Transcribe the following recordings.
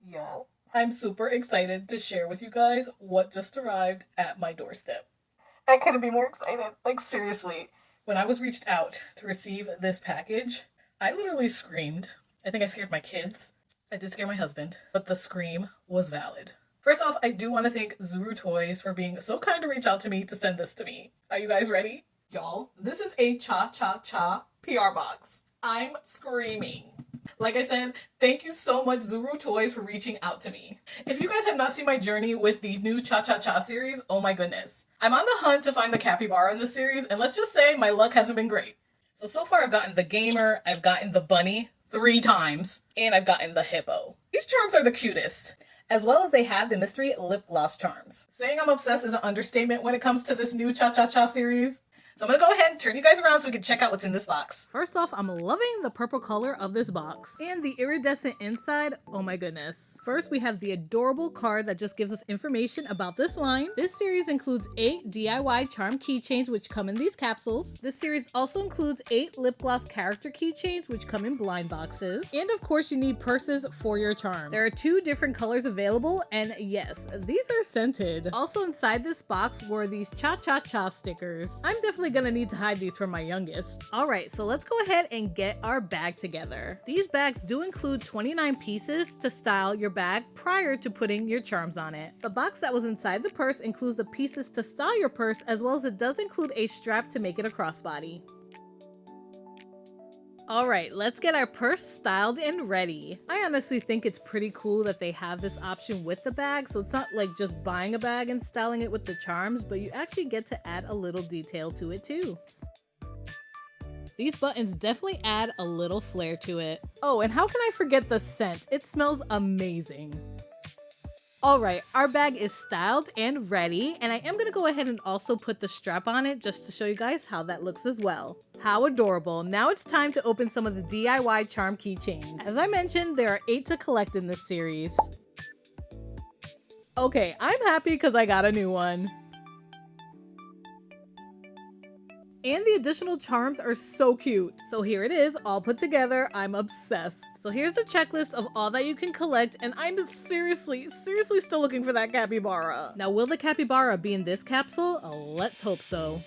Y'all, I'm super excited to share with you guys what just arrived at my doorstep. I couldn't be more excited. Like, seriously. When I was reached out to receive this package, I literally screamed. I think I scared my kids. I did scare my husband, but the scream was valid. First off, I do want to thank Zuru Toys for being so kind to reach out to me to send this to me. Are you guys ready? Y'all, this is a cha-cha-cha PR box. I'm screaming. Like I said, thank you so much, Zuru Toys, for reaching out to me. If you guys have not seen my journey with the new Cha-Cha-Cha series, oh my goodness. I'm on the hunt to find the capybara in this series, and let's just say my luck hasn't been great. So far I've gotten the gamer, I've gotten the bunny 3 times, and I've gotten the hippo. These charms are the cutest. As well as they have the mystery lip gloss charms. Saying I'm obsessed is an understatement when it comes to this new Cha-Cha-Cha series. So I'm gonna go ahead and turn you guys around so we can check out what's in this box. First off, I'm loving the purple color of this box. And the iridescent inside, oh my goodness. First, we have the adorable card that just gives us information about this line. This series includes 8 DIY charm keychains which come in these capsules. This series also includes 8 lip gloss character keychains which come in blind boxes. And of course, you need purses for your charms. There are 2 different colors available, and yes, these are scented. Also inside this box were these Cha-Cha-Cha stickers. I'm definitely gonna need to hide these from my youngest. Alright, so let's go ahead and get our bag together. These bags do include 29 pieces to style your bag prior to putting your charms on it. The box that was inside the purse includes the pieces to style your purse, as well as it does include a strap to make it a crossbody. Alright, let's get our purse styled and ready. I honestly think it's pretty cool that they have this option with the bag, so it's not like just buying a bag and styling it with the charms, but you actually get to add a little detail to it too. These buttons definitely add a little flair to it. Oh, and how can I forget the scent? It smells amazing. Alright, our bag is styled and ready, and I am going to go ahead and also put the strap on it just to show you guys how that looks as well. How adorable. Now it's time to open some of the DIY charm keychains. As I mentioned, there are 8 to collect in this series. Okay, I'm happy because I got a new one. And the additional charms are so cute. So here it is, all put together. I'm obsessed. So here's the checklist of all that you can collect, and I'm seriously still looking for that capybara. Now, will the capybara be in this capsule? Oh, let's hope so.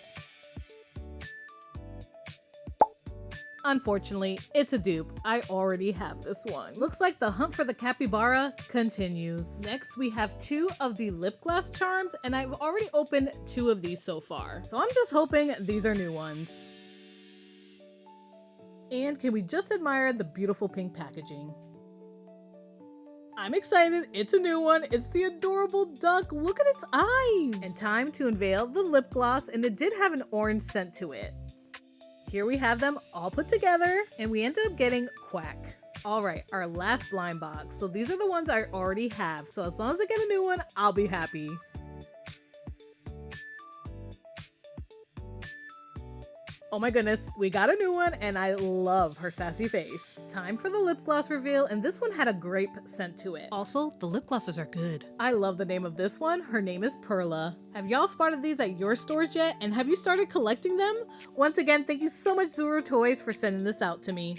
Unfortunately, it's a dupe. I already have this one. Looks like the hunt for the capybara continues. Next, we have 2 of the lip gloss charms, and I've already opened 2 of these so far. So I'm just hoping these are new ones. And can we just admire the beautiful pink packaging? I'm excited. It's a new one. It's the adorable duck. Look at its eyes. And time to unveil the lip gloss, and it did have an orange scent to it. Here we have them all put together, and we ended up getting Quack. Alright, our last blind box. So these are the ones I already have. So as long as I get a new one, I'll be happy. Oh my goodness, we got a new one, and I love her sassy face. Time for the lip gloss reveal, and this one had a grape scent to it. Also, the lip glosses are good. I love the name of this one. Her name is Perla. Have y'all spotted these at your stores yet? And have you started collecting them? Once again, thank you so much, Zuru Toys, for sending this out to me.